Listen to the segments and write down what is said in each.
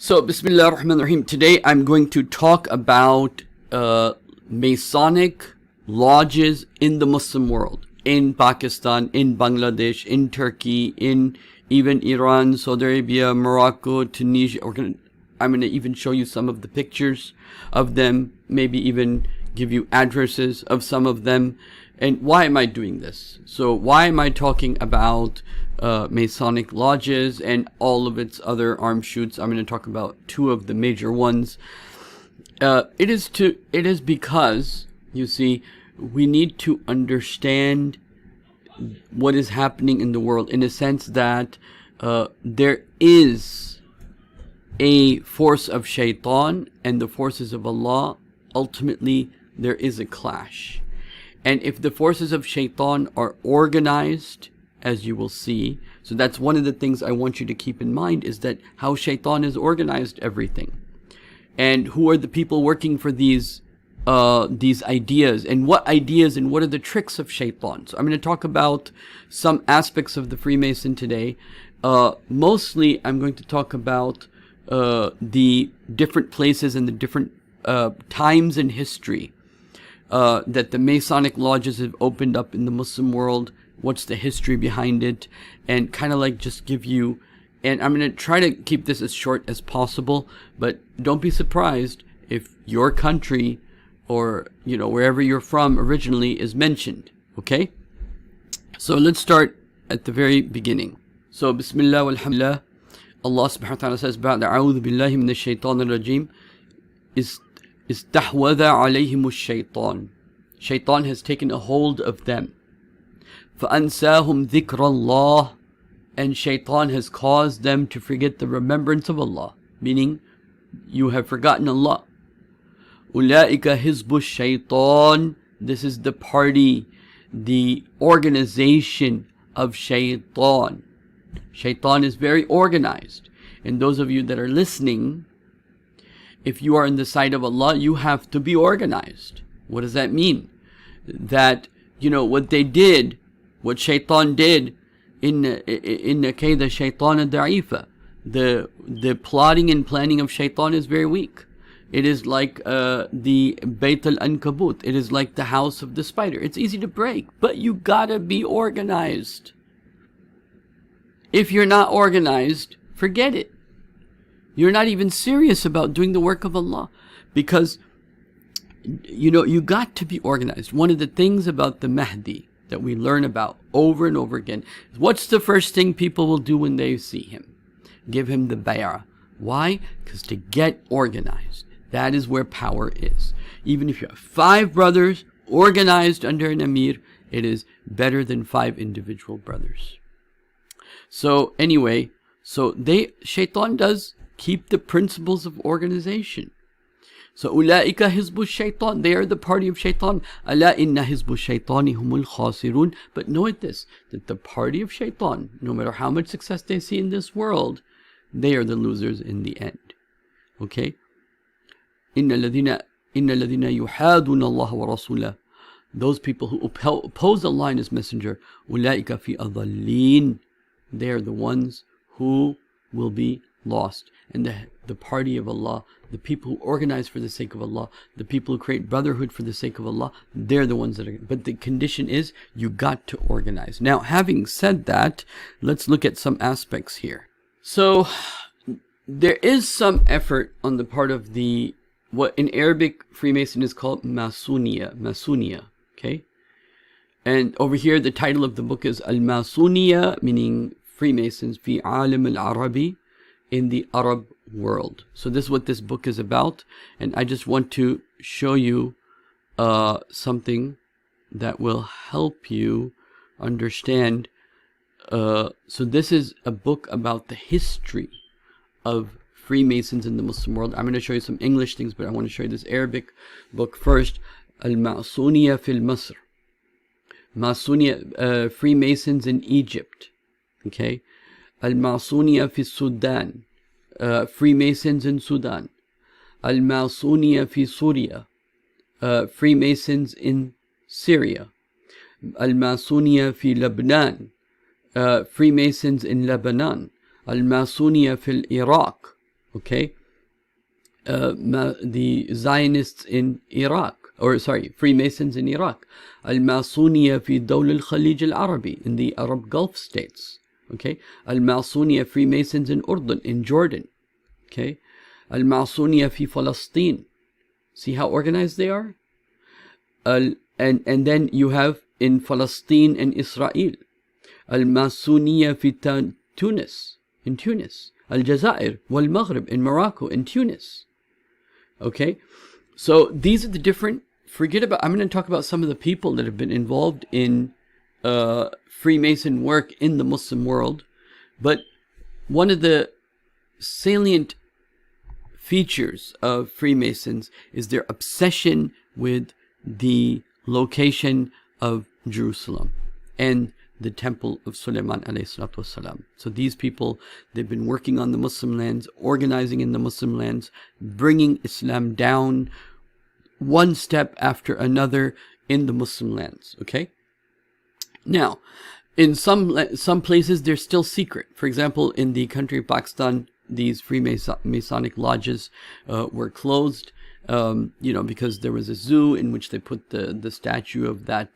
So, Bismillah ar-Rahman ar-Rahim. Today I'm going to talk about Masonic lodges in the Muslim world. In Pakistan, in Bangladesh, in Turkey, in even Iran, Saudi Arabia, Morocco, Tunisia. I'm going to even show you some of the pictures of them, maybe even give you addresses of some of them. And why am I doing this? So why am I talking about Masonic lodges and all of its other armed shoots? I'm going to talk about two of the major ones. It is because, you see, we need to understand what is happening in the world, in a sense that there is a force of shaitan and the forces of Allah. Ultimately, there is a clash. And if the forces of shaitan are organized, as you will see, so that's one of the things I want you to keep in mind, is that how shaitan has organized everything. And who are the people working for these ideas, and what ideas and what are the tricks of shaitan. So I'm going to talk about some aspects of the Freemason today. Mostly I'm going to talk about the different places and the different times in history that the Masonic lodges have opened up in the Muslim world, what's the history behind it, and kind of like just give you, and I'm going to try to keep this as short as possible, but don't be surprised if your country or, you know, wherever you're from originally is mentioned, okay? So let's start at the very beginning. So, Bismillah walhamdulillah, Allah subhanahu wa ta'ala says, بَعْدَ أَعُوذُ بِاللَّهِ مِنَ الشَّيْطَانِ الرَّجِيمِ استحوذ عليهم الشيطان. Shaitan has taken a hold of them. فأنساهم ذكر الله. And shaitan has caused them to forget the remembrance of Allah. Meaning, you have forgotten Allah. أولئك حزب الشيطان. This is the party, the organization of shaitan. Shaitan is very organized. And those of you that are listening, if you are in the side of Allah, you have to be organized. What does that mean? That, you know, what they did, what shaitan did in kayda shaitan da'ifa, the plotting and planning of shaitan is very weak. It is like the Bayt al-Ankabut. It is like the house of the spider. It's easy to break, but you gotta be organized. If you're not organized, forget it. You're not even serious about doing the work of Allah, because, you know, you got to be organized. One of the things about the Mahdi that we learn about over and over again is, what's the first thing people will do when they see him? Give him the bay'ah. Why? Because to get organized. That is where power is. Even if you have 5 brothers organized under an emir, it is better than 5 individual brothers. So anyway, shaitan does keep the principles of organization. So, أُولَٰئِكَ حِزْبُ الشَّيْطَانِ. They are the party of shaitan. أَلَا إِنَّ حِزْبُ الشَّيْطَانِ هُمُ الْخَاسِرُونَ. But know this, that the party of shaitan, no matter how much success they see in this world, they are the losers in the end. Okay? إِنَّ الَّذِينَ يُحَادُونَ اللَّهَ وَرَسُولَهُ. Those people who oppose Allah and His Messenger, أُولَٰئِكَ فِي أَضَلِّينَ. They are the ones who will be lost. And the party of Allah, the people who organize for the sake of Allah, the people who create brotherhood for the sake of Allah, they're the ones that are. But the condition is, you got to organize. Now, having said that, let's look at some aspects here. So, there is some effort on the part of what in Arabic Freemason is called Masunia, okay? And over here, the title of the book is Al-Masunia, meaning Freemasons fi alim al-Arabi, in the Arab world. So this is what this book is about, and I just want to show you something that will help you understand. So this is a book about the history of Freemasons in the Muslim world. I'm going to show you some English things, but I want to show you this Arabic book first. Al-Ma'suniya fil Masr. Masunia, Freemasons in Egypt. Okay. Al-Ma'suniya fi Sudan. Freemasons in Sudan. Al-Ma'suniya fi Syria. Freemasons in Syria. Al-Ma'suniya fi Lebanon. Freemasons in Lebanon. Al-Masoniya fil Iraq. okay? The Zionists in Iraq, or sorry, Freemasons in Iraq. Al-Masoniya fi Dawl al-Khalij al-Arabi, in the Arab Gulf states, okay? Al-Masoniya Freemasons in Urdun, in Jordan, okay? Al-Masoniya fi Palestine. See how organized they are? And then you have in Palestine and Israel. Al-Masoniya fi Tunis, in Tunis. Al-Jazair wal-Maghrib, in Morocco, in Tunis. Okay? So these are the different, I'm going to talk about some of the people that have been involved in Freemason work in the Muslim world. But one of the salient features of Freemasons is their obsession with the location of Jerusalem and the temple of Sulaiman alayhi salatu wasalam. So these people, they've been working on the Muslim lands, organizing in the Muslim lands, bringing Islam down one step after another in the Muslim lands, okay? Now, in some places, they're still secret. For example, in the country of Pakistan, these Freemasonic lodges were closed, because there was a zoo in which they put the statue of that,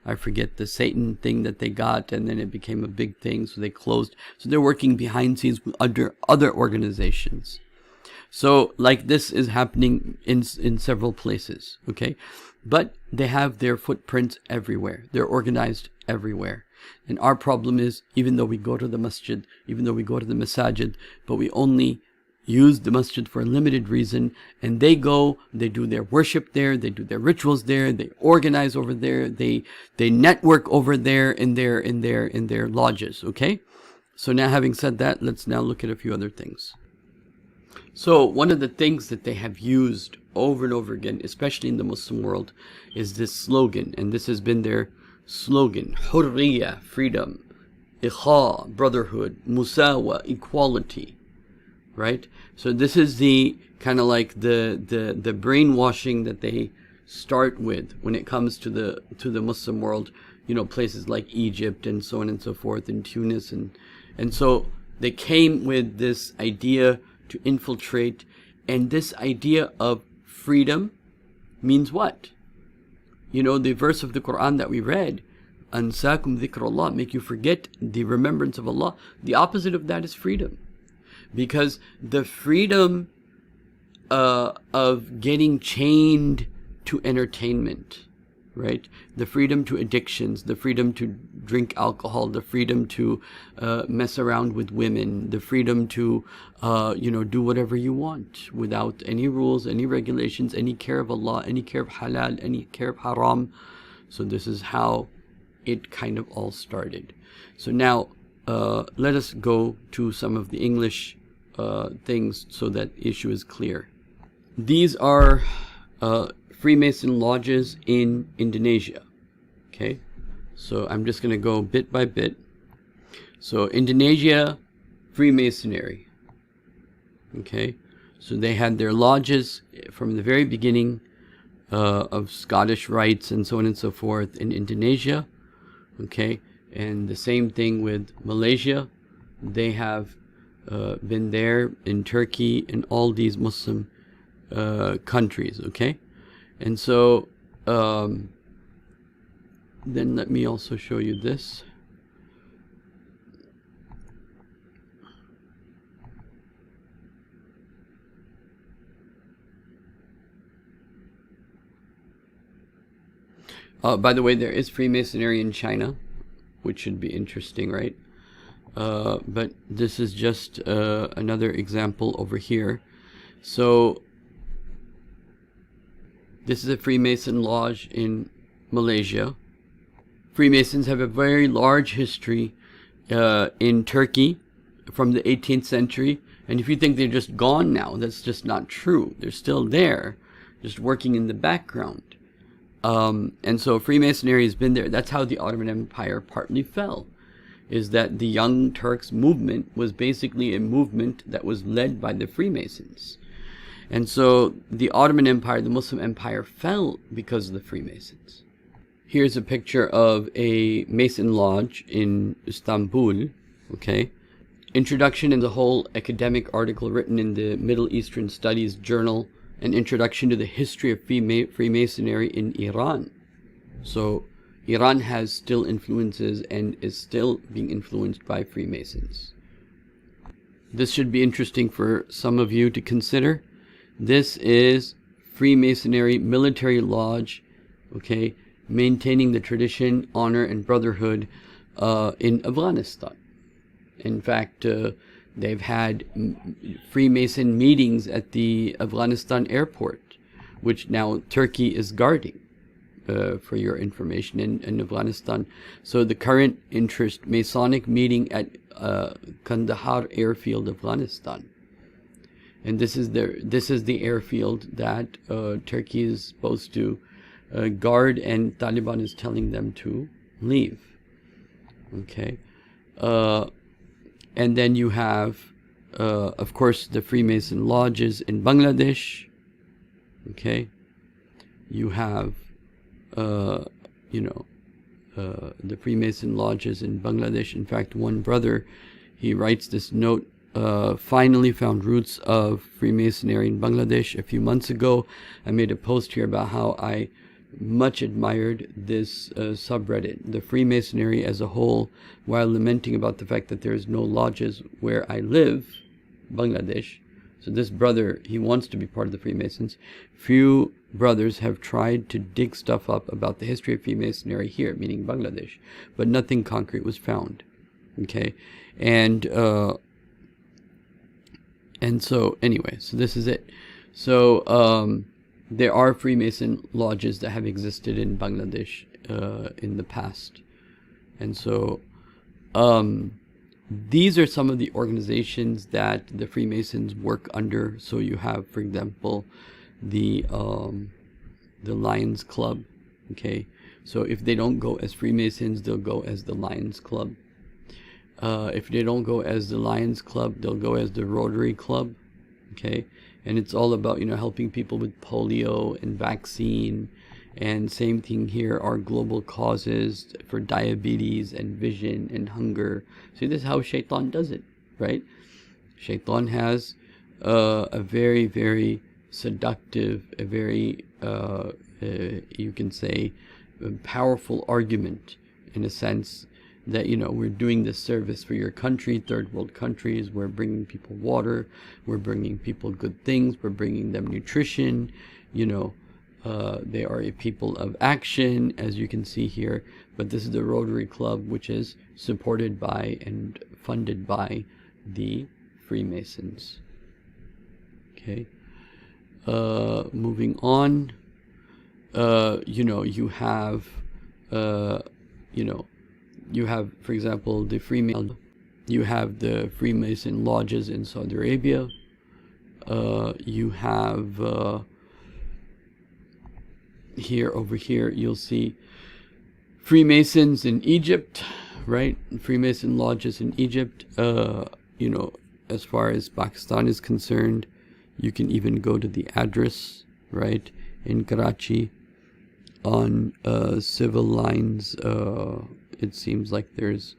I forget, the Satan thing that they got, and then it became a big thing, so they closed. So they're working behind scenes with other organizations. So, like, this is happening in several places, okay? But they have their footprints everywhere. They're organized everywhere. And our problem is, even though we go to the masjid, even though we go to the masajid, but we only use the masjid for a limited reason, and they go, they do their worship there, they do their rituals there, they organize over there, they network over there in their lodges, okay? So now, having said that, let's now look at a few other things. So one of the things that they have used over and over again, especially in the Muslim world, is this slogan, and this has been their slogan: Hurriya, freedom; Ikha, brotherhood; Musawa, equality. Right? So this is the kind of like the brainwashing that they start with when it comes to the Muslim world. Places like Egypt and so on and so forth, and Tunis, and so they came with this idea to infiltrate, and this idea of freedom means what? The verse of the Quran that we read, Ansakum dhikrullah, make you forget the remembrance of Allah. The opposite of that is freedom. Because the freedom of getting chained to entertainment, right? The freedom to addictions, the freedom to drink alcohol, the freedom to mess around with women, the freedom to, do whatever you want without any rules, any regulations, any care of Allah, any care of halal, any care of haram. So this is how it kind of all started. So now, let us go to some of the English things so that issue is clear. These are Freemason lodges in Indonesia. Okay, so I'm just going to go bit by bit. So Indonesia, Freemasonry. Okay, so they had their lodges from the very beginning of Scottish rites and so on and so forth in Indonesia. Okay, and the same thing with Malaysia. They have been there in Turkey and all these Muslim countries, okay? And so then let me also show you this. By the way, there is Freemasonry in China, which should be interesting, right? But this is just another example over here. So this is a Freemason lodge in Malaysia. Freemasons have a very large history in Turkey from the 18th century. And if you think they're just gone now, that's just not true. They're still there, just working in the background. And so Freemasonry has been there. That's how the Ottoman Empire partly fell, is that the Young Turks movement was basically a movement that was led by the Freemasons. And so the Ottoman Empire, the Muslim Empire, fell because of the Freemasons. Here's a picture of a Mason lodge in Istanbul, okay? Introduction is a whole academic article written in the Middle Eastern Studies Journal, an introduction to the history of Freemasonry in Iran. So Iran has still influences and is still being influenced by Freemasons. This should be interesting for some of you to consider. This is Freemasonry Military Lodge, okay, maintaining the tradition, honor, and brotherhood in Afghanistan. In fact, they've had Freemason meetings at the Afghanistan airport, which now Turkey is guarding, for your information, in Afghanistan. So the current Masonic meeting at Kandahar airfield, Afghanistan. And this is the airfield that Turkey is supposed to guard, and Taliban is telling them to leave. Okay. And then you have, of course, the Freemason lodges in Bangladesh. Okay. You have, the Freemason lodges in Bangladesh. In fact, one brother, he writes this note, finally found roots of Freemasonry in Bangladesh a few months ago. I made a post here about how I much admired this subreddit, the Freemasonry as a whole, while lamenting about the fact that there's no lodges where I live, Bangladesh. So this brother, he wants to be part of the Freemasons. Few brothers have tried to dig stuff up about the history of Freemasonry here, meaning Bangladesh, but nothing concrete was found. Okay, and so anyway, so this is it. So there are Freemason lodges that have existed in Bangladesh in the past. And so these are some of the organizations that the Freemasons work under. So you have, for example, the Lions Club. Okay, so if they don't go as Freemasons, they'll go as the Lions Club. If they don't go as the Lions Club, they'll go as the Rotary Club. Okay, and it's all about, helping people with polio and vaccine, and same thing here, our global causes for diabetes and vision and hunger. See, this is how Shaitan does it, right? Shaitan has a very, very seductive, a very, you can say, powerful argument, in a sense, that, we're doing this service for your country, third world countries. We're bringing people water. We're bringing people good things. We're bringing them nutrition. They are a people of action, as you can see here. But this is the Rotary Club, which is supported by and funded by the Freemasons. Okay. Moving on. You have, you have, for example, the Freemason. You have the Freemason lodges in Saudi Arabia. You have over here, you'll see Freemasons in Egypt, right? Freemason lodges in Egypt. As far as Pakistan is concerned, you can even go to the address, right, in Karachi on civil lines. It seems like there's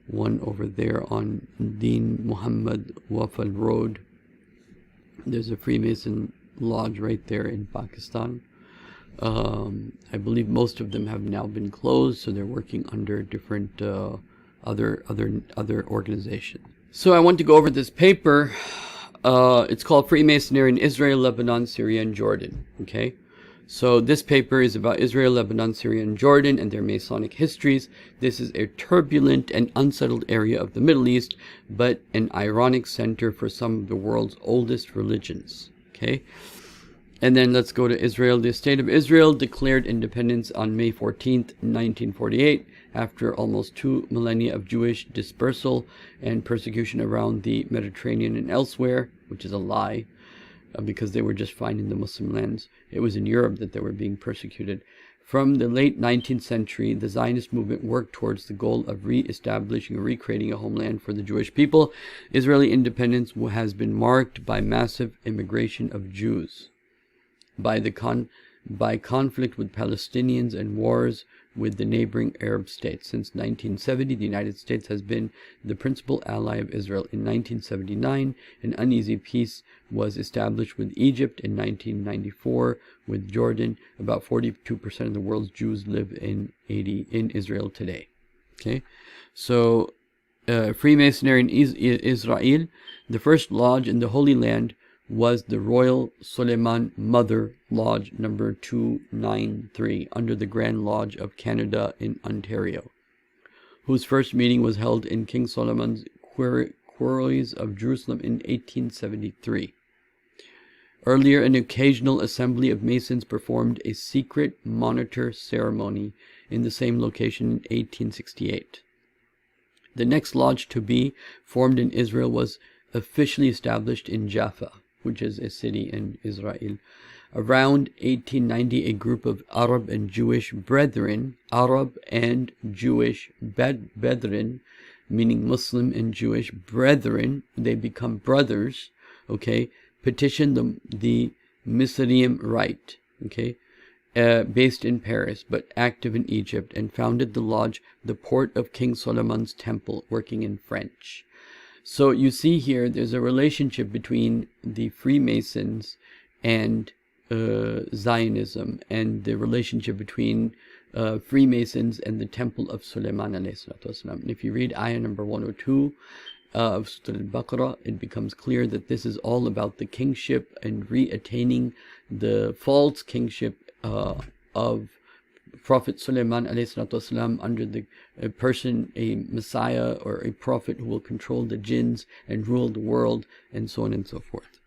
one over there on Deen Muhammad Wafal Road. There's a Freemason lodge right there in Pakistan. I believe most of them have now been closed, so they're working under different other organizations. So I want to go over this paper. It's called Freemasonry in Israel, Lebanon, Syria, and Jordan. Okay. So this paper is about Israel, Lebanon, Syria, and Jordan and their Masonic histories. This is a turbulent and unsettled area of the Middle East, but an ironic center for some of the world's oldest religions. Okay. And then let's go to Israel. The state of Israel declared independence on May 14th, 1948, after almost 2 millennia of Jewish dispersal and persecution around the Mediterranean and elsewhere, which is a lie, because they were just fine in the Muslim lands. It was in Europe that they were being persecuted. From the late 19th century, the Zionist movement worked towards the goal of re-establishing or recreating a homeland for the Jewish people. Israeli independence has been marked by massive immigration of Jews, by conflict with Palestinians and wars with the neighboring Arab states. Since 1970, the United States has been the principal ally of Israel. In 1979, an uneasy peace was established with Egypt. In 1994, with Jordan. About 42% of the world's Jews live in Israel today. Okay, so Freemasonry in Israel, the first lodge in the Holy Land was the Royal Suleiman Mother Lodge number 293 under the Grand Lodge of Canada in Ontario, whose first meeting was held in King Solomon's quarries of Jerusalem in 1873. Earlier, an occasional assembly of Masons performed a secret monitor ceremony in the same location in 1868. The next lodge to be formed in Israel was officially established in Jaffa, which is a city in Israel. Around 1890, a group of Arab and Jewish brethren, meaning Muslim and Jewish brethren, they become brothers, okay, petitioned the Misraim Rite, okay, based in Paris but active in Egypt, and founded the lodge, the Port of King Solomon's Temple, working in French. So you see here, there's a relationship between the Freemasons and Zionism, and the relationship between Freemasons and the Temple of Suleiman alayhi salatu wasalam. And if you read ayah number 102 of Surah Al-Baqarah, it becomes clear that this is all about the kingship and re-attaining the false kingship of Prophet Suleiman alayhi salatu wasalam under the person, a messiah or a prophet who will control the jinns and rule the world, and so on and so forth.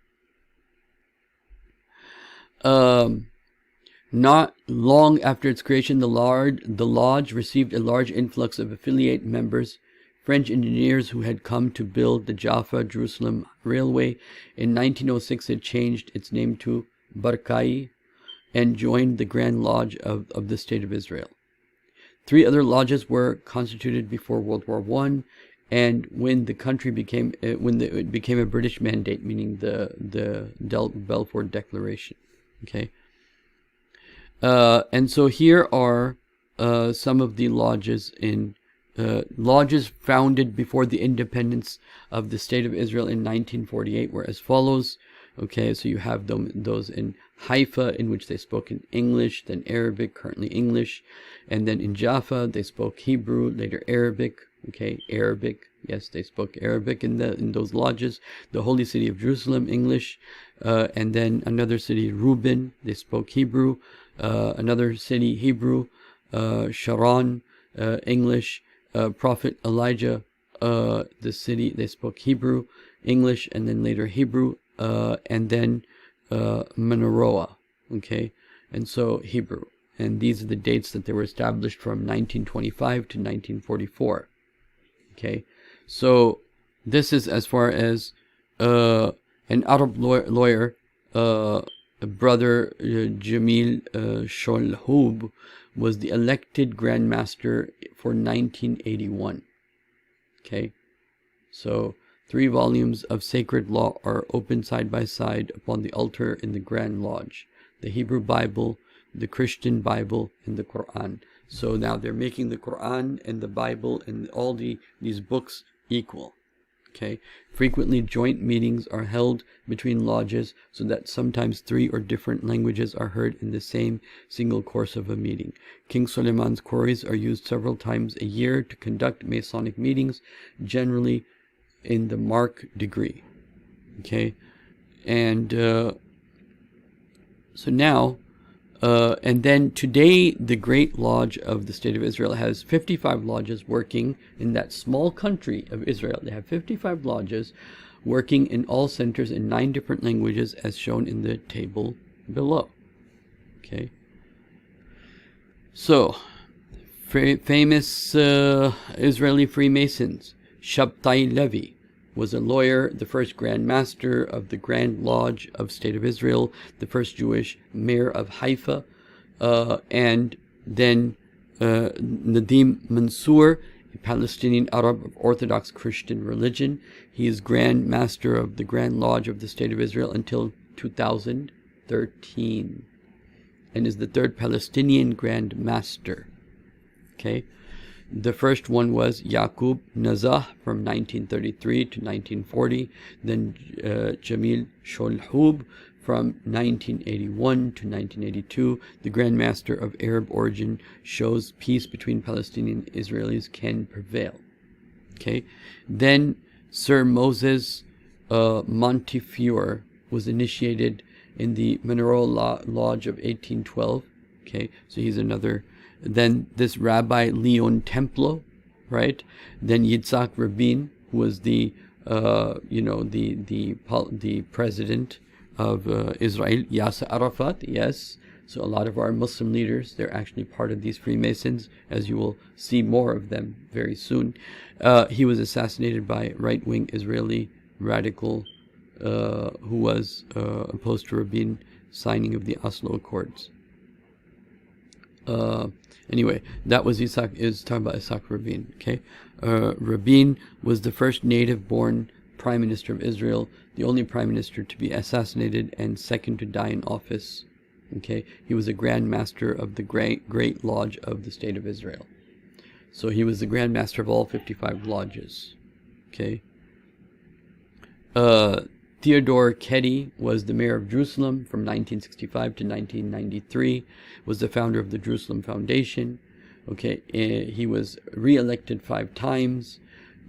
Not long after its creation, the lodge received a large influx of affiliate members, French engineers who had come to build the Jaffa-Jerusalem railway. In 1906, it changed its name to Barkai and joined the Grand Lodge of the State of Israel. 3 other lodges were constituted before World War I, and when the country became, it became a British mandate, meaning the Balfour Declaration. Okay. And so here are some of the lodges lodges founded before the independence of the State of Israel in 1948 were as follows. Okay, so you have those in Haifa, in which they spoke in English, then Arabic, currently English, and then in Jaffa they spoke Hebrew, later Arabic. Okay, Arabic, yes, they spoke Arabic in those lodges. The Holy City of Jerusalem, English, and then another city, Reuben, they spoke Hebrew. Another city, Hebrew. Sharon, English. Prophet Elijah, the city, they spoke Hebrew, English, and then later Hebrew, and then Manaroa, okay, and so Hebrew. And these are the dates that they were established from 1925 to 1944, okay. So this is as far as an Arab lawyer, Brother Jamil Sholhoub, was the elected Grand Master for 1981. Okay, so 3 volumes of sacred law are open side by side upon the altar in the Grand Lodge: the Hebrew Bible, the Christian Bible, and the Quran. So now they're making the Quran and the Bible and all these books equal. Okay. Frequently joint meetings are held between lodges, so that sometimes 3 or different languages are heard in the same single course of a meeting. King Suleiman's quarries are used several times a year to conduct Masonic meetings, generally in the Mark degree. Okay, and so now, and then today, the Great Lodge of the State of Israel has 55 lodges working in that small country of Israel. They have 55 lodges working in all centers in 9 different languages, as shown in the table below. Okay. So, famous Israeli Freemasons. Shabtai Levi was a lawyer, the first Grand Master of the Grand Lodge of State of Israel, the first Jewish mayor of Haifa, and then Nadim Mansour, a Palestinian Arab of Orthodox Christian religion. He is Grand Master of the Grand Lodge of the State of Israel until 2013, and is the 3rd Palestinian Grand Master. Okay. The first one was Yaqub Nazah from 1933 to 1940. Then Jamil Sholhub from 1981 to 1982. The Grand Master of Arab origin shows peace between Palestinian and Israelis can prevail. Okay. Then Sir Moses Montefiore was initiated in the Monroe Lodge of 1812. Okay, so he's another. Then this Rabbi Leon Templo, right? Then Yitzhak Rabin, who was the president of Israel. Yasser Arafat, yes. So a lot of our Muslim leaders, they're actually part of these Freemasons, as you will see more of them very soon. He was assassinated by right-wing Israeli radical who was opposed to Rabin signing of the Oslo Accords. Anyway, that was talking about Isaac Rabin. Okay, Rabin was the first native-born prime minister of Israel, the only prime minister to be assassinated and second to die in office. Okay, he was a Grand Master of the Great Lodge of the State of Israel. So he was the Grand Master of all 55 lodges. Okay. Theodore Keddy was the mayor of Jerusalem from 1965 to 1993, was the founder of the Jerusalem Foundation. Okay, he was re-elected 5 times,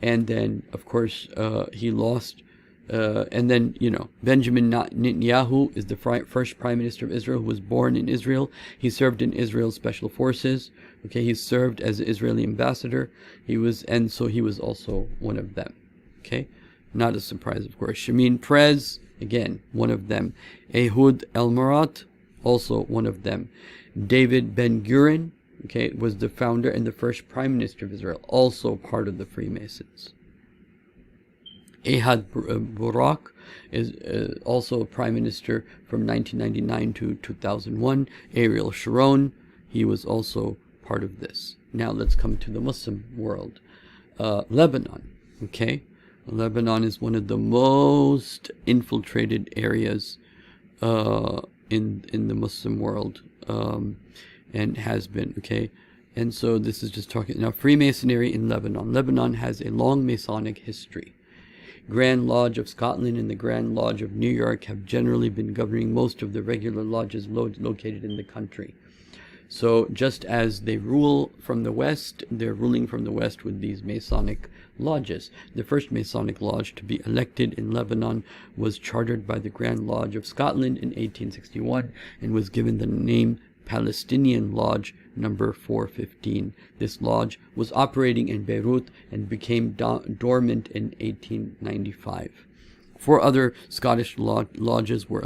and then, of course, he lost. And then, Benjamin Netanyahu is the first prime minister of Israel who was born in Israel. He served in Israel's special forces. Okay, he served as an Israeli ambassador. So he was also one of them. Okay. Not a surprise, of course. Shimon Peres, again, one of them. Ehud Elmarat, also one of them. David Ben-Gurion, okay, was the founder and the first prime minister of Israel, also part of the Freemasons. Ehud Barak is also a prime minister from 1999 to 2001. Ariel Sharon, he was also part of this. Now let's come to the Muslim world. Lebanon, okay. Lebanon is one of the most infiltrated areas in the Muslim world, and has been, okay? And so this is just talking, now Freemasonry in Lebanon. Lebanon has a long Masonic history. Grand Lodge of Scotland and the Grand Lodge of New York have generally been governing most of the regular lodges located in the country. So just as they rule from the West, they're ruling from the West with these Masonic lodges. The first Masonic lodge to be elected in Lebanon was chartered by the Grand Lodge of Scotland in 1861 and was given the name Palestinian Lodge number 415. This lodge was operating in Beirut and became dormant in 1895. 4 other Scottish lodges were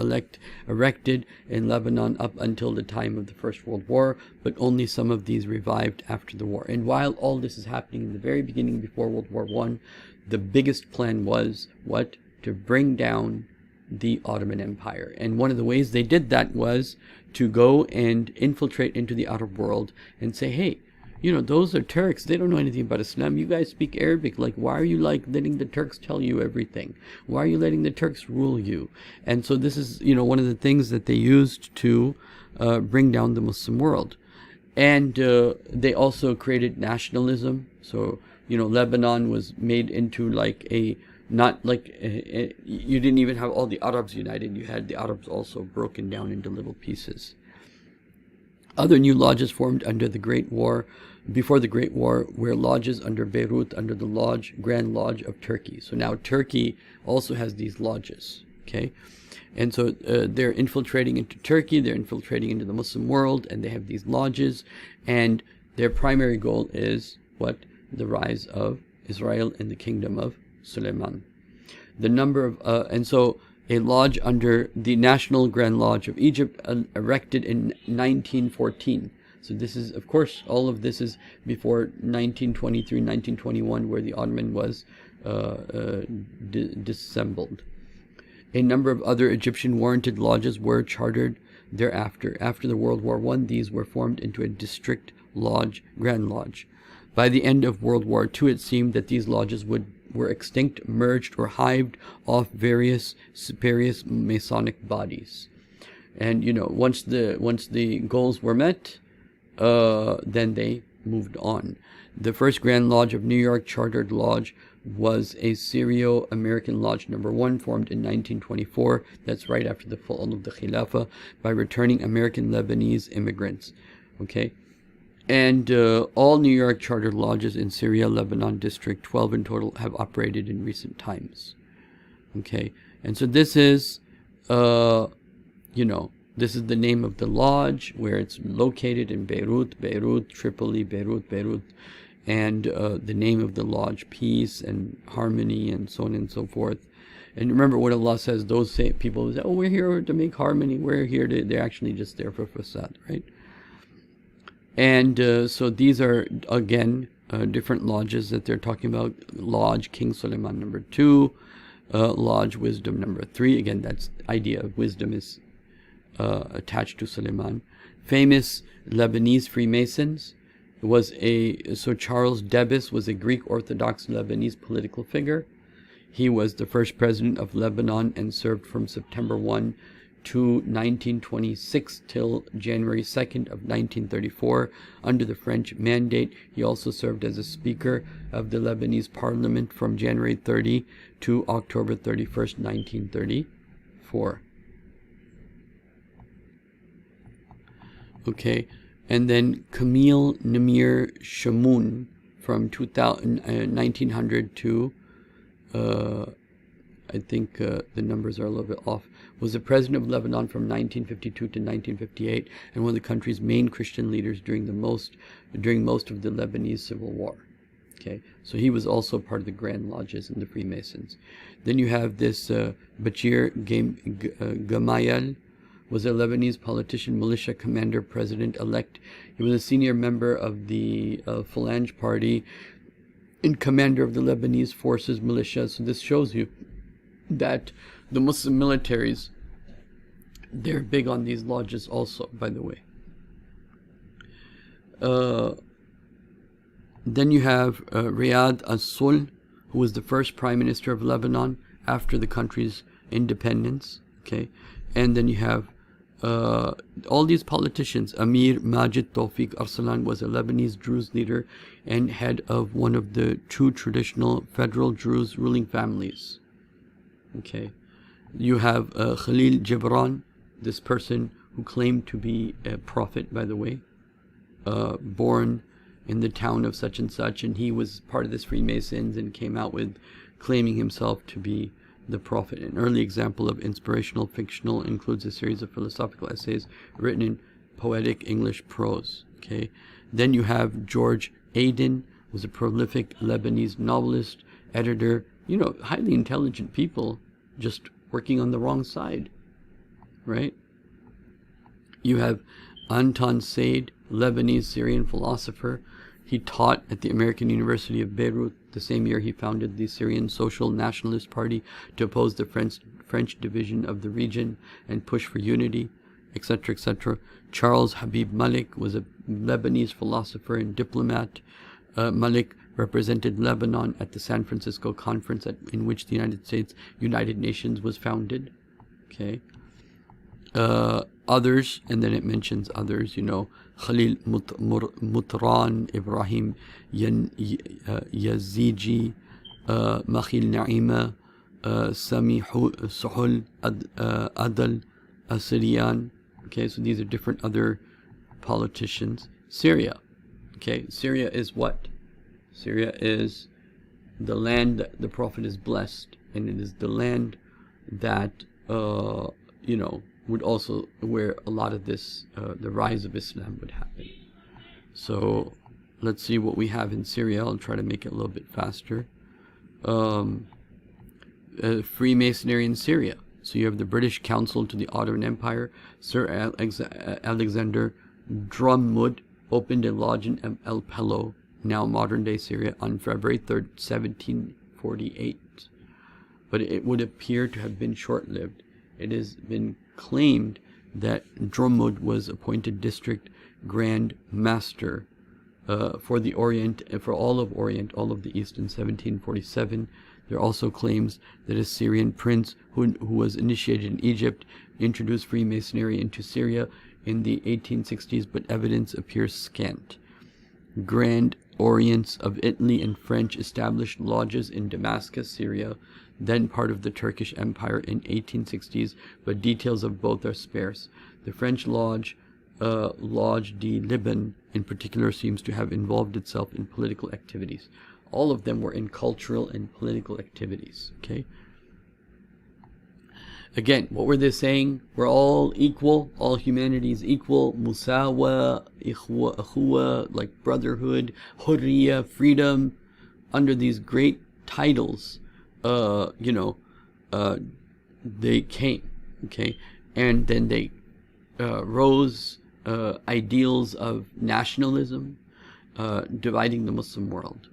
erected in Lebanon up until the time of the First World War, but only some of these revived after the war. And while all this is happening in the very beginning before World War I, the biggest plan was what? To bring down the Ottoman Empire. And one of the ways they did that was to go and infiltrate into the Arab world and say, hey, those are Turks. They don't know anything about Islam. You guys speak Arabic. Like, why are you letting the Turks tell you everything? Why are you letting the Turks rule you? And so this is, one of the things that they used to bring down the Muslim world. And they also created nationalism. So, Lebanon was made into you didn't even have all the Arabs united. You had the Arabs also broken down into little pieces. Other new lodges formed before the Great War were lodges under Beirut, under the Grand Lodge of Turkey. So now Turkey also has these lodges, okay? And so they're infiltrating into Turkey, they're infiltrating into the Muslim world, and they have these lodges, and their primary goal is what? The rise of Israel and the kingdom of Suleiman. The number of, and so a lodge under the National Grand Lodge of Egypt erected in 1914. So this is, of course, all of this is before 1923, 1921, where the Ottoman was disassembled. A number of other Egyptian warranted lodges were chartered thereafter. After the World War I, these were formed into a district lodge, Grand Lodge. By the end of World War II, it seemed that these lodges were extinct, merged, or hived off various Masonic bodies. And once the goals were met, then they moved on. The first Grand Lodge of New York Chartered Lodge was a Syrio-American Lodge number 1, formed in 1924. That's right after the fall of the Khilafah, by returning American Lebanese immigrants. Okay, and all New York Chartered Lodges in Syria, Lebanon District, 12 in total, have operated in recent times. Okay, and so this is, this is the name of the lodge, where it's located in Beirut, Tripoli, Beirut, and the name of the lodge, peace and harmony, and so on and so forth. And remember what Allah says, those people who say, oh, we're here to make harmony, we're here to, they're actually just there for fasad, right? And so these are, again, different lodges that they're talking about. Lodge King Suleiman number 2, Lodge Wisdom number 3. Again, that's idea of wisdom is attached to Suleiman. Famous Lebanese Freemasons was so Charles Debus was a Greek Orthodox Lebanese political figure. He was the first president of Lebanon and served from September 1 to 1926 till January 2nd of 1934 under the French mandate. He also served as a speaker of the Lebanese parliament from January 30 to October 31st, 1934. Okay, and then Camille Namir Shamoun from 1900 to I think the numbers are a little bit off, was the president of Lebanon from 1952 to 1958, and one of the country's main Christian leaders during most of the Lebanese Civil War. Okay, so he was also part of the Grand Lodges and the Freemasons. Then you have this Bachir Gamayel, was a Lebanese politician, militia commander, president-elect. He was a senior member of the Phalange Party and commander of the Lebanese forces militia. So this shows you that the Muslim militaries, they're big on these lodges also, by the way. Then you have Riyad as-Sul, who was the first prime minister of Lebanon after the country's independence. Okay, and then you have all these politicians. Amir Majid Tawfiq Arsalan was a Lebanese Druze leader and head of one of the two traditional federal Druze ruling families. Okay, you have Khalil Gibran, this person who claimed to be a prophet, by the way, born in the town of such and such, and he was part of this Freemasons and came out with claiming himself to be the prophet. An early example of inspirational fictional includes a series of philosophical essays written in poetic English prose. Okay, then you have George Aden, who was a prolific Lebanese novelist, editor, highly intelligent people, just working on the wrong side, right? You have Anton Said, Lebanese Syrian philosopher. He taught at the American University of Beirut. The same year he founded the Syrian Social Nationalist Party to oppose the French division of the region and push for unity, etc., etc. Charles Habib Malik was a Lebanese philosopher and diplomat. Malik represented Lebanon at the San Francisco conference in which the United Nations was founded. Okay. Others, and then it mentions others, Khalil Mutran, Ibrahim Yaziji, Makhil Naima, Sami Suhul, Adal Assyrian. Okay, so these are different other politicians. Syria. Okay, Syria is what? Syria is the land that the Prophet is blessed, and it is the land that, would also, where a lot of this, the rise of Islam would happen. So let's see what we have in Syria. I'll try to make it a little bit faster. Freemasonry in Syria. So you have the British Council to the Ottoman Empire. Sir Alexander Drummond opened a lodge in El Pelo, now modern-day Syria, on February 3rd, 1748. But it would appear to have been short-lived. It has been claimed that Drummond was appointed district grand master for the Orient, for all of Orient, all of the East in 1747. There are also claims that a Syrian prince who was initiated in Egypt introduced Freemasonry into Syria in the 1860s, but evidence appears scant. Grand Orients of Italy and French established lodges in Damascus, Syria, then part of the Turkish Empire in 1860s, but details of both are sparse. The French Lodge de Liban in particular seems to have involved itself in political activities. All of them were in cultural and political activities. Okay. Again, what were they saying? We're all equal. All humanity is equal. Musawa, ikhuwa, like brotherhood, hurriya, freedom. Under these great titles, they came. Okay, and then they rose ideals of nationalism, dividing the Muslim world.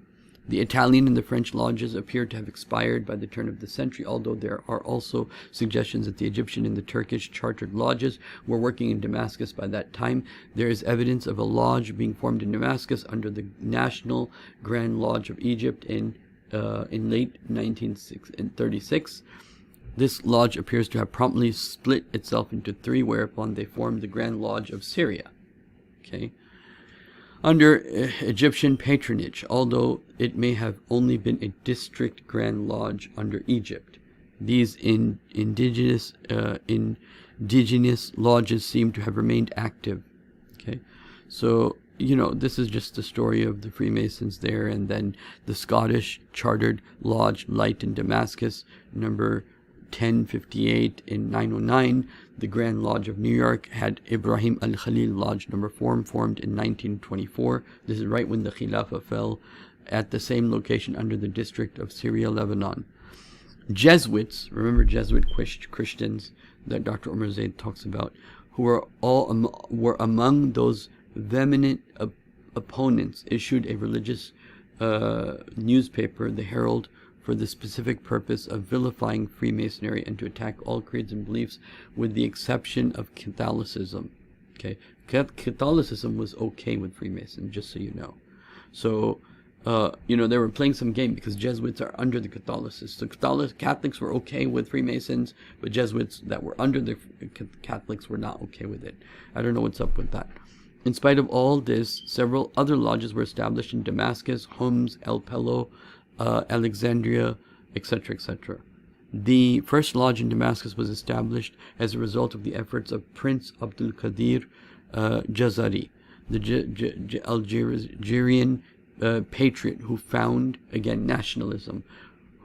The Italian and the French lodges appear to have expired by the turn of the century, although there are also suggestions that the Egyptian and the Turkish chartered lodges were working in Damascus by that time. There is evidence of a lodge being formed in Damascus under the National Grand Lodge of Egypt in late 1936. This lodge appears to have promptly split itself into three, whereupon they formed the Grand Lodge of Syria. Okay. Under Egyptian patronage, although it may have only been a district Grand Lodge under Egypt. These indigenous lodges seem to have remained active. Okay, so this is just the story of the Freemasons there, and then the Scottish Chartered Lodge Light in Damascus, number 1058 in 909. The Grand Lodge of New York had Ibrahim al-Khalil Lodge number 4 formed in 1924. This is right when the Khilafah fell, at the same location under the district of Syria, Lebanon. Jesuits, remember Jesuit Christians that Dr. Omar Zaid talks about, who were among those vehement opponents, issued a religious newspaper, the Herald, for the specific purpose of vilifying Freemasonry and to attack all creeds and beliefs with the exception of Catholicism. Okay, Catholicism was okay with Freemasons, just so you know. So, they were playing some game because Jesuits are under the Catholicists. So Catholics were okay with Freemasons, but Jesuits that were under the Catholics were not okay with it. I don't know what's up with that. In spite of all this, several other lodges were established in Damascus, Homs, El Pelo, Alexandria, etc., etc. The first lodge in Damascus was established as a result of the efforts of Prince Abdul Qadir Jazari, the Algerian patriot who found, again, nationalism,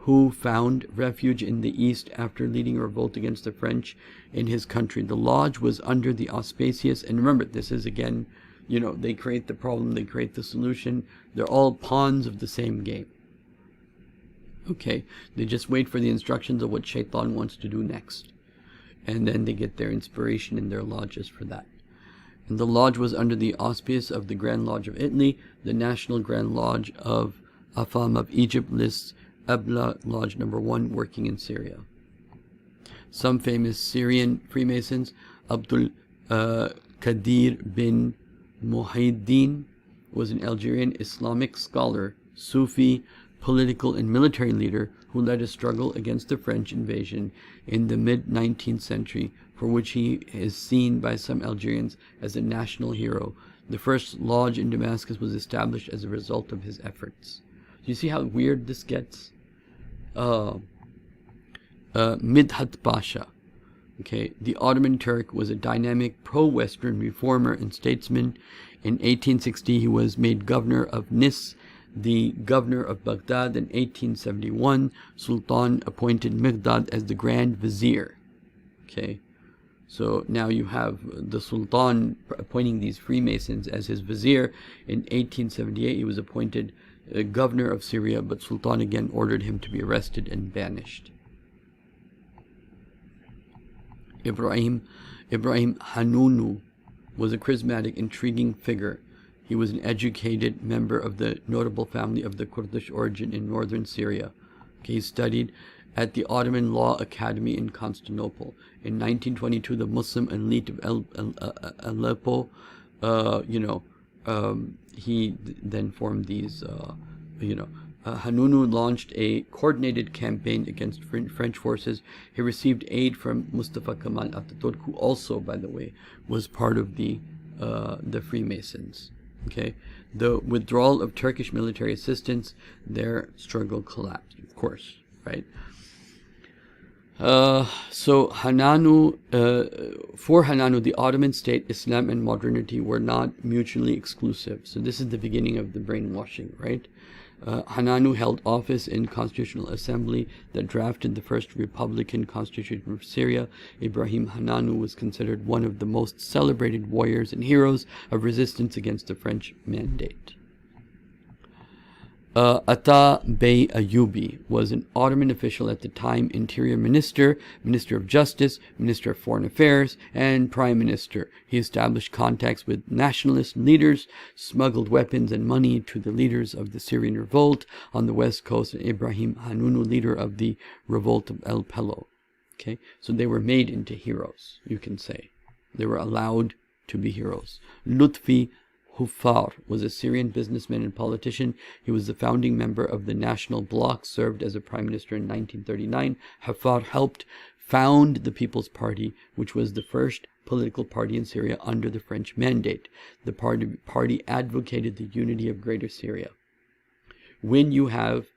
who found refuge in the east after leading a revolt against the French in his country. The lodge was under the auspicious, and remember, this is again, they create the problem, they create the solution. They're all pawns of the same game. Okay, they just wait for the instructions of what Shaitan wants to do next. And then they get their inspiration in their lodges for that. And the lodge was under the auspice of the Grand Lodge of Italy. The National Grand Lodge of Afam of Egypt lists Ebla Lodge number 1 working in Syria. Some famous Syrian Freemasons, Abdul Qadir bin Muhyiddin, was an Algerian Islamic scholar, Sufi, political and military leader who led a struggle against the French invasion in the mid-19th century, for which he is seen by some Algerians as a national hero. The first lodge in Damascus was established as a result of his efforts. Do you see how weird this gets? Midhat Pasha. Okay, the Ottoman Turk was a dynamic pro-Western reformer and statesman. In 1860, he was made governor of Nis, the governor of Baghdad. In 1871, Sultan appointed Mighdad as the Grand Vizier. Okay, so now you have the Sultan appointing these Freemasons as his Vizier. In 1878, he was appointed governor of Syria, but Sultan again ordered him to be arrested and banished. Ibrahim Hanunu was a charismatic, intriguing figure. He was an educated member of the notable family of the Kurdish origin in northern Syria. He studied at the Ottoman Law Academy in Constantinople. In 1922, the Muslim elite of Aleppo, he then formed these, Hanunu launched a coordinated campaign against French forces. He received aid from Mustafa Kemal Atatürk, who also, by the way, was part of the Freemasons. Okay, the withdrawal of Turkish military assistance, their struggle collapsed, of course, right? So Hananu, for Hananu, the Ottoman state, Islam, and modernity were not mutually exclusive. So this is the beginning of the brainwashing, right? Hananu held office in Constitutional Assembly that drafted the first Republican Constitution of Syria. Ibrahim Hananu was considered one of the most celebrated warriors and heroes of resistance against the French mandate. Ata Bey Ayyubi was an Ottoman official at the time, interior minister, minister of justice, minister of foreign affairs, and prime minister. He established contacts with nationalist leaders, smuggled weapons and money to the leaders of the Syrian revolt on the west coast, and Ibrahim Hanunu, leader of the revolt of El Pelo. Okay, so they were made into heroes, you can say. They were allowed to be heroes. Lutfi Hufar was a Syrian businessman and politician. He was the founding member of the National Bloc, served as a prime minister in 1939. Hufar helped found the People's Party, which was the first political party in Syria under the French mandate. The party advocated the unity of Greater Syria. When you have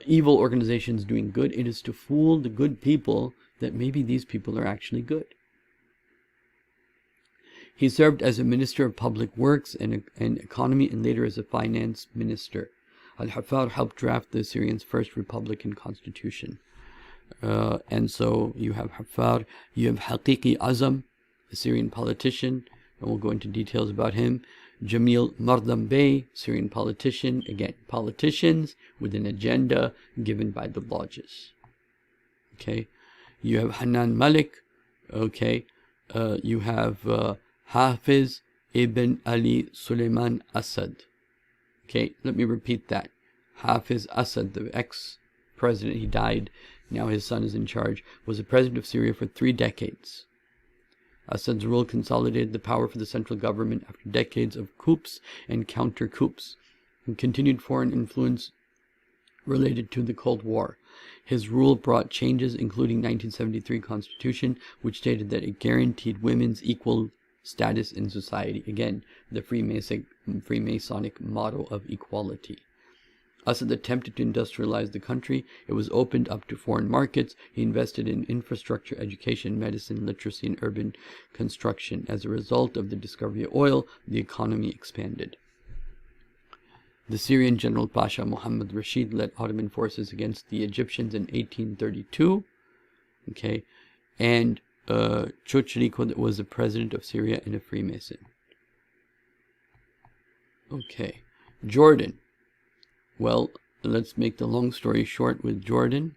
evil organizations doing good, it is to fool the good people that maybe these people are actually good. He served as a minister of public works and economy, and later as a finance minister. Al-Hafar helped draft the Syrians' first republican constitution. And so you have Hafar, you have Haqiqi Azam, a Syrian politician, and we'll go into details about him. Jamil Mardam Bey, Syrian politician, again, politicians with an agenda given by the lodges. Okay, you have Hanan Malik, okay, you have Hafiz ibn Ali Suleiman Assad. Okay, let me repeat that. Hafiz Assad, the ex-president, he died, now his son is in charge, was the president of Syria for 3 decades. Assad's rule consolidated the power for the central government after decades of coups and counter-coups, and continued foreign influence related to the Cold War. His rule brought changes, including 1973 Constitution, which stated that it guaranteed women's equal status in society. Again, the Freemasonic motto of equality. Assad attempted to industrialize the country. It was opened up to foreign markets. He invested in infrastructure, education, medicine, literacy, and urban construction. As a result of the discovery of oil, the economy expanded. The Syrian General Pasha Muhammad Rashid led Ottoman forces against the Egyptians in 1832. Okay, and Chochriko was the president of Syria and a Freemason. Okay, Jordan. Well, let's make the long story short with Jordan.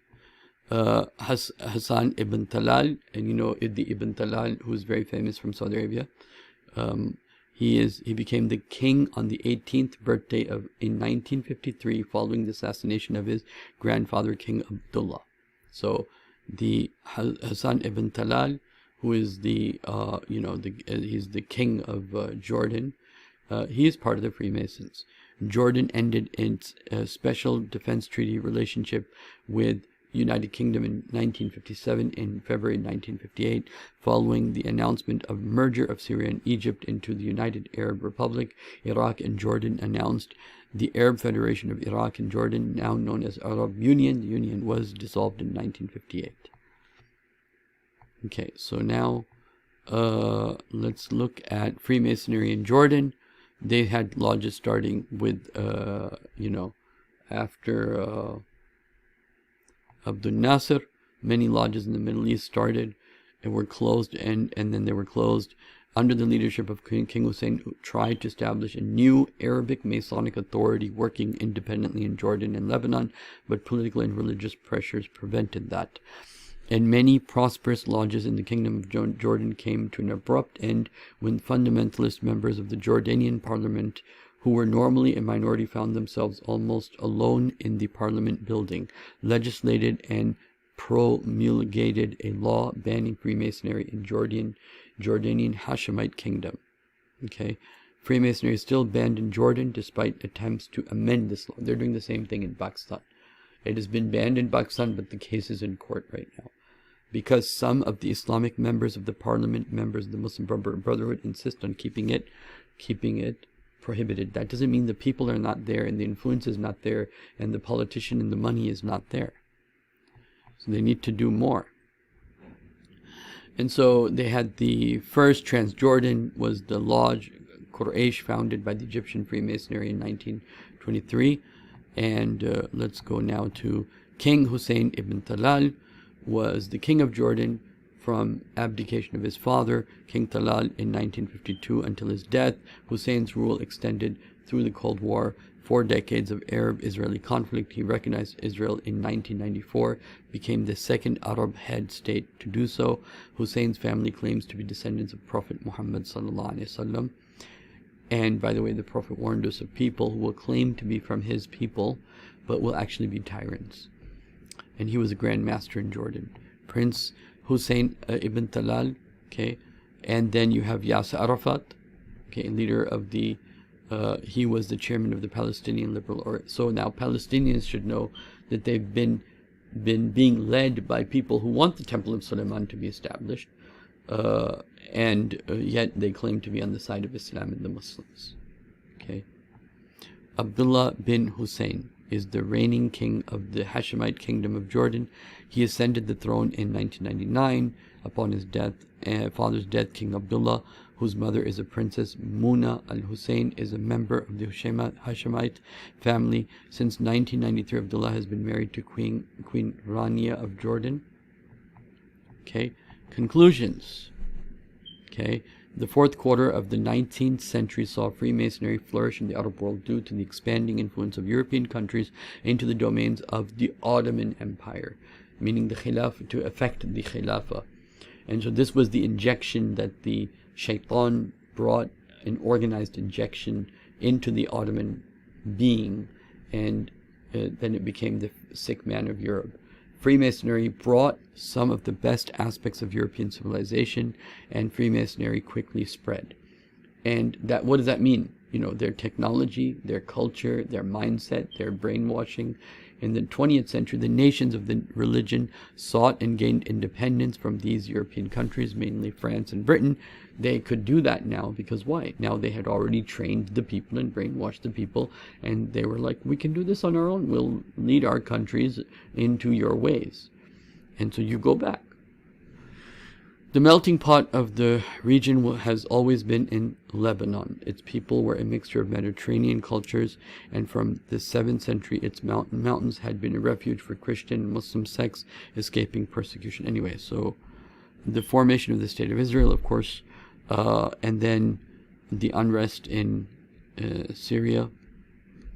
Hassan ibn Talal, and you know the Ibn Talal, who is very famous from Saudi Arabia. He became the king on the 18th birthday in 1953, following the assassination of his grandfather, King Abdullah. So the Hassan ibn Talal, who is he's the king of Jordan. He is part of the Freemasons. Jordan ended its special defense treaty relationship with United Kingdom in 1957 in February 1958, following the announcement of merger of Syria and Egypt into the United Arab Republic. Iraq and Jordan announced the Arab Federation of Iraq and Jordan, now known as Arab Union. The union was dissolved in 1958. Okay, so now let's look at Freemasonry in Jordan. They had lodges starting with, after Abdul Nasser. Many lodges in the Middle East started and were closed, and then they were closed under the leadership of King Hussein, who tried to establish a new Arabic Masonic authority working independently in Jordan and Lebanon, but political and religious pressures prevented that. And many prosperous lodges in the Kingdom of Jordan came to an abrupt end when fundamentalist members of the Jordanian parliament, who were normally a minority, found themselves almost alone in the parliament building, legislated and promulgated a law banning Freemasonry in Jordanian Hashemite kingdom. Okay, Freemasonry is still banned in Jordan despite attempts to amend this law. They're doing the same thing in Pakistan. It has been banned in Pakistan, but the case is in court right now, because some of the Islamic members of the parliament, members of the Muslim Brotherhood, insist on keeping it prohibited. That doesn't mean the people are not there and the influence is not there and the politician and the money is not there. So they need to do more. And so they had the first Transjordan was the Lodge Quraysh, founded by the Egyptian Freemasonry in 1923. And let's go now to King Hussein ibn Talal, was the king of Jordan from abdication of his father, King Talal, in 1952 until his death. Hussein's rule extended through the Cold War, 4 decades of Arab-Israeli conflict. He recognized Israel in 1994, became the second Arab head state to do so. Hussein's family claims to be descendants of Prophet Muhammad sallallahu alaihi wasallam. And by the way, the Prophet warned us of people who will claim to be from his people, but will actually be tyrants. And he was a Grand Master in Jordan. Prince Hussein ibn Talal, okay, and then you have Yasser Arafat, okay, leader of the, he was the chairman of the Palestinian Liberal Org. So now Palestinians should know that they've been being led by people who want the Temple of Suleiman to be established, and yet they claim to be on the side of Islam and the Muslims. Okay, Abdullah bin Hussein is the reigning king of the Hashemite kingdom of Jordan. He ascended the throne in 1999 upon his death, father's death. King Abdullah, whose mother is a princess Muna al-Hussein, is a member of the Hashemite family. Since 1993, Abdullah has been married to Queen Rania of Jordan. Okay, conclusions. Okay, the fourth quarter of the 19th century saw Freemasonry flourish in the Arab world due to the expanding influence of European countries into the domains of the Ottoman Empire, meaning the Khilafah, to affect the Khilafah. And so this was the injection that the Shaitan brought, an organized injection into the Ottoman being, and then it became the sick man of Europe. Freemasonry brought some of the best aspects of European civilization, and Freemasonry quickly spread. And that, what does that mean? You know, their technology, their culture, their mindset, their brainwashing. In the 20th century, the nations of the religion sought and gained independence from these European countries, mainly France and Britain. They could do that now because why? Now they had already trained the people and brainwashed the people, and they were like, we can do this on our own. We'll lead our countries into your ways. And so you go back. The melting pot of the region has always been in Lebanon. Its people were a mixture of Mediterranean cultures, and from the 7th century, its mountains had been a refuge for Christian and Muslim sects escaping persecution. Anyway, so the formation of the State of Israel, of course, and then the unrest in Syria,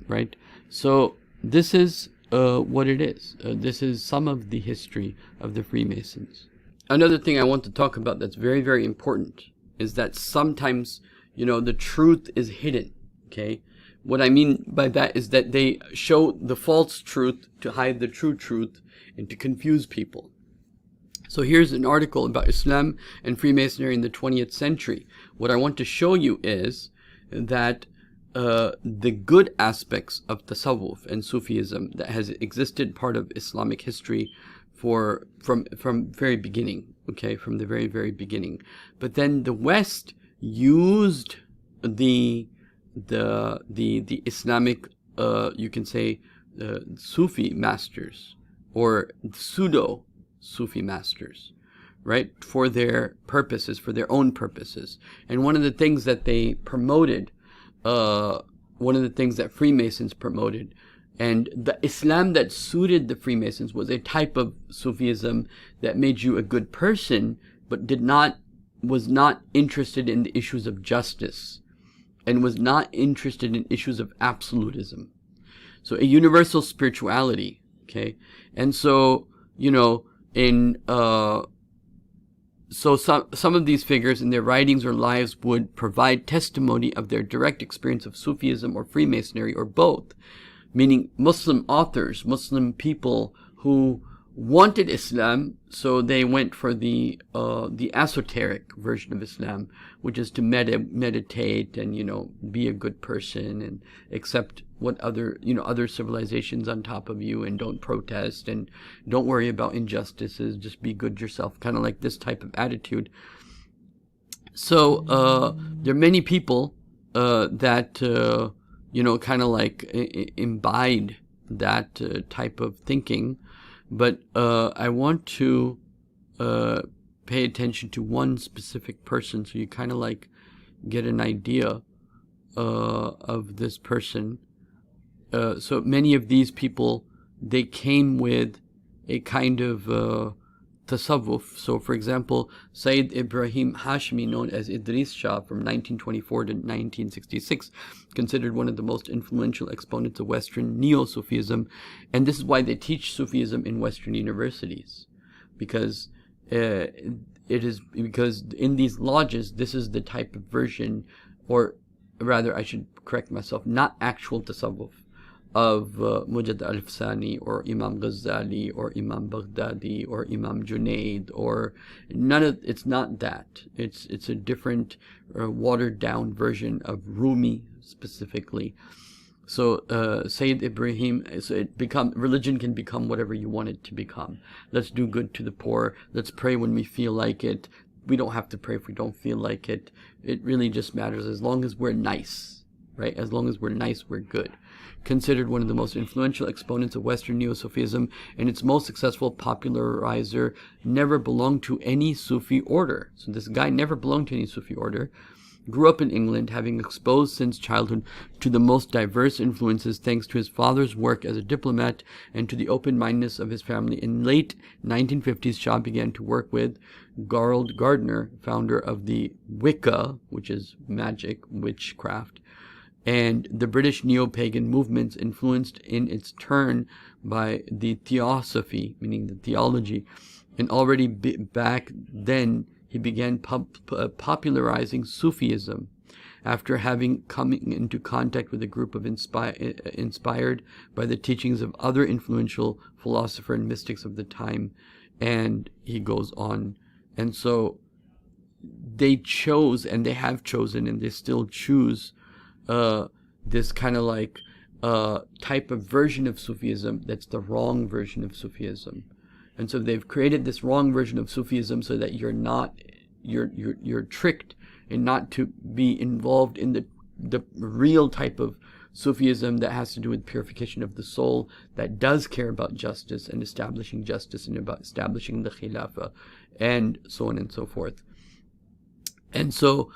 right? So this is what it is. This is some of the history of the Freemasons. Another thing I want to talk about that's very, very important is that sometimes, you know, the truth is hidden, okay? What I mean by that is that they show the false truth to hide the true truth and to confuse people. So here's an article about Islam and Freemasonry in the 20th century. What I want to show you is that the good aspects of Tasawwuf and Sufism that has existed part of Islamic history from very beginning, okay, from the very, very beginning. But then the West used the Islamic, you can say, Sufi masters or pseudo-Sufi masters, right, for their purposes, for their own purposes. And one of the things that they promoted, one of the things that Freemasons promoted, and the Islam that suited the Freemasons was a type of Sufism that made you a good person, but was not interested in the issues of justice, and was not interested in issues of absolutism. So a universal spirituality, okay? And so, you know, so some of these figures in their writings or lives would provide testimony of their direct experience of Sufism or Freemasonry or both. Meaning Muslim authors, Muslim people who wanted Islam, so they went for the esoteric version of Islam, which is to meditate and, you know, be a good person and accept what other civilizations on top of you, and don't protest and don't worry about injustices, just be good yourself, kind of like this type of attitude. So there are many people that you know, kind of like imbibe that type of thinking. But I want to pay attention to one specific person, so you kind of like get an idea of this person. So many of these people, they came with a kind of tasawwuf. So for example, Sayyid Ibrahim Hashmi, known as Idris Shah, from 1924 to 1966, considered one of the most influential exponents of Western Neo-Sufism. And this is why they teach Sufism in Western universities, because because in these lodges, this is the type of version, or rather I should correct myself, not actual tasawwuf, of Mujaddid al-Afsani or Imam Ghazali or Imam Baghdadi or Imam Junaid, or none of, it's not that. It's a different watered down version of Rumi specifically. So Sayyid Ibrahim, so religion can become whatever you want it to become. Let's do good to the poor. Let's pray when we feel like it. We don't have to pray if we don't feel like it. It really just matters as long as we're nice, right? As long as we're nice, we're good. Considered one of the most influential exponents of Western Neo-Sufism, and its most successful popularizer, never belonged to any Sufi order. So this guy never belonged to any Sufi order. Grew up in England, having exposed since childhood to the most diverse influences thanks to his father's work as a diplomat and to the open-mindedness of his family. In late 1950s, Shah began to work with Gerald Gardner, founder of the Wicca, which is magic, witchcraft, and the British neo-pagan movements, influenced in its turn by the Theosophy, meaning the theology. And already back then, he began popularizing Sufism after having come into contact with a group of inspired by the teachings of other influential philosophers and mystics of the time. And he goes on. And so they chose, and they have chosen, and they still choose this kind of like type of version of Sufism that's the wrong version of Sufism. And so they've created this wrong version of Sufism so that you're tricked and not to be involved in the real type of Sufism that has to do with purification of the soul, that does care about justice and establishing justice and about establishing the Khilafah and so on and so forth. And so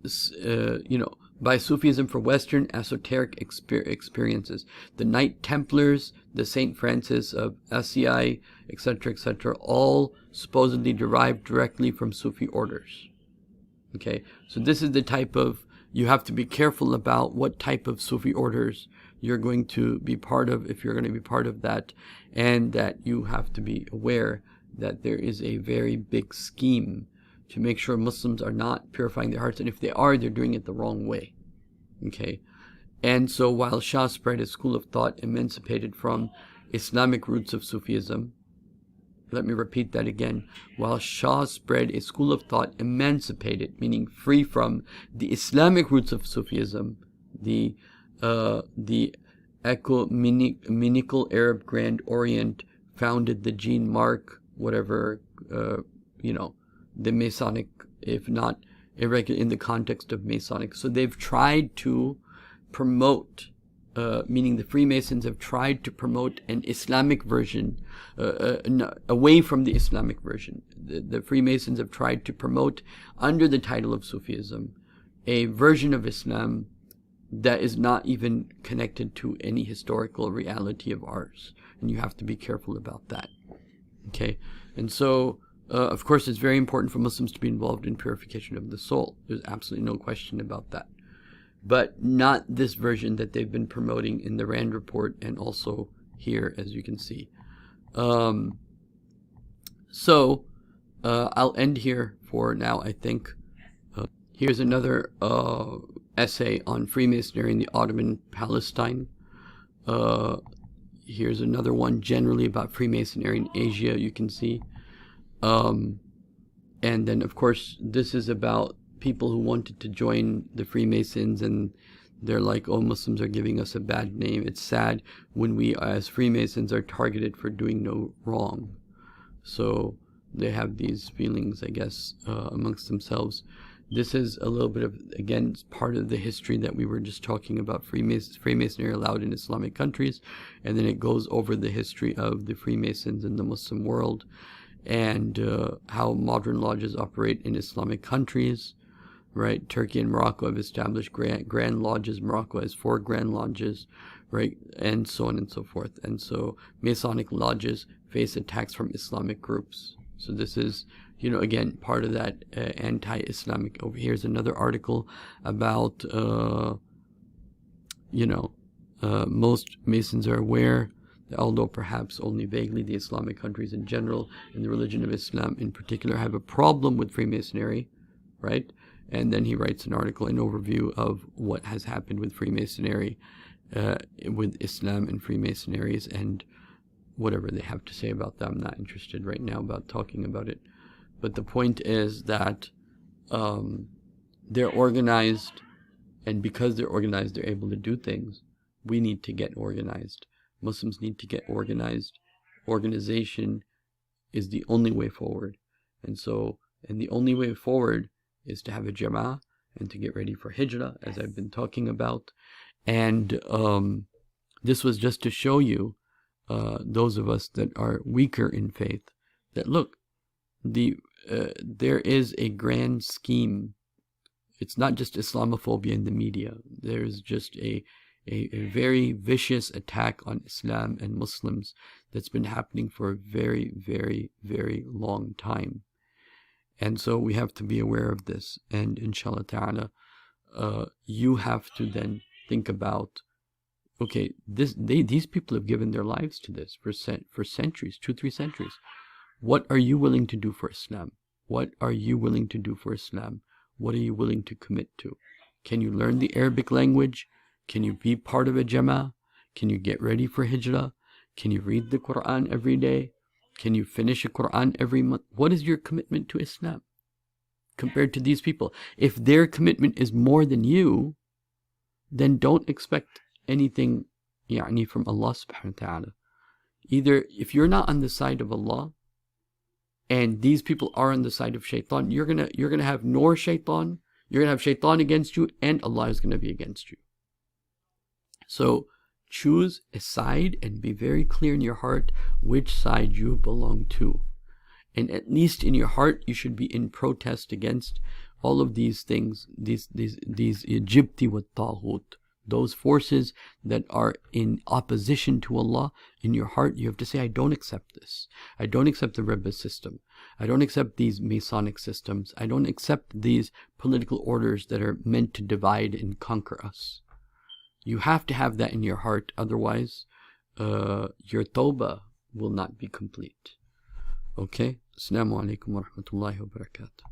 you know, by Sufism for Western esoteric experiences, the Knight Templars, the Saint Francis of Assisi, etc., all supposedly derived directly from Sufi orders. Okay, so this is the type of, you have to be careful about what type of Sufi orders you're going to be part of, if you're going to be part of that, and that you have to be aware that there is a very big scheme to make sure Muslims are not purifying their hearts, and if they are, they're doing it the wrong way. Okay, and so while Shah spread a school of thought emancipated from Islamic roots of Sufism, let me repeat that again. While Shah spread a school of thought emancipated, meaning free from the Islamic roots of Sufism, the ecumenical Arab Grand Orient founded the Jean Mark, whatever, you know, the Masonic, if not irregular in the context of Masonic. So they've tried to promote, meaning the Freemasons have tried to promote an Islamic version, away from the Islamic version. The Freemasons have tried to promote, under the title of Sufism, a version of Islam that is not even connected to any historical reality of ours. And you have to be careful about that. Okay, and so of course, it's very important for Muslims to be involved in purification of the soul. There's absolutely no question about that. But not this version that they've been promoting in the Rand report and also here, as you can see. So I'll end here for now, I think. Here's another essay on Freemasonry in the Ottoman Palestine. Here's another one generally about Freemasonry in Asia, you can see. And then, of course, this is about people who wanted to join the Freemasons, and they're like, oh, Muslims are giving us a bad name. It's sad when we, as Freemasons, are targeted for doing no wrong. So they have these feelings, I guess, amongst themselves. this is a little bit of, again, part of the history that we were just talking about. Freemasonry allowed in Islamic countries, and then it goes over the history of the Freemasons in the Muslim world, and how modern lodges operate in Islamic countries, right? Turkey and Morocco have established grand lodges. Morocco has 4 grand lodges, right? And so on and so forth. And so Masonic lodges face attacks from Islamic groups. So this is, again, part of that anti-Islamic. Over here's another article about, most Masons are aware that although perhaps only vaguely, the Islamic countries in general and the religion of Islam in particular have a problem with Freemasonry, right? And then he writes an article, an overview of what has happened with Freemasonry, with Islam and Freemasonries, and whatever they have to say about that. I'm not interested right now about talking about it. But the point is that they're organized, and because they're organized, they're able to do things. We need to get organized. Muslims need to get organized. Organization is the only way forward. And the only way forward is to have a jama'ah and to get ready for hijrah, as I've been talking about. And this was just to show you, those of us that are weaker in faith, that look, there is a grand scheme. It's not just Islamophobia in the media. There's just a very vicious attack on Islam and Muslims that's been happening for a very, very, very long time. And so we have to be aware of this. And inshallah ta'ala, you have to then think about, okay, these people have given their lives to this for centuries, 2-3 centuries. What are you willing to do for Islam? What are you willing to do for Islam? What are you willing to commit to? Can you learn the Arabic language? Can you be part of a jama'ah? Can you get ready for hijrah? Can you read the Quran every day? Can you finish a Quran every month? What is your commitment to Islam compared to these people? If their commitment is more than you, then don't expect anything from Allah subhanahu wa ta'ala. Either if you're not on the side of Allah and these people are on the side of shaitan, you're gonna have nor shaitan, you're gonna have shaitan against you, and Allah is gonna be against you. So choose a side and be very clear in your heart which side you belong to. And at least in your heart, you should be in protest against all of these things, these Jibti wa Taghut, those forces that are in opposition to Allah. In your heart, you have to say, I don't accept this. I don't accept the Rebbe system. I don't accept these Masonic systems. I don't accept these political orders that are meant to divide and conquer us. You have to have that in your heart. Otherwise, your tawbah will not be complete. Okay? Assalamu alaikum wa rahmatullahi wa barakatuh.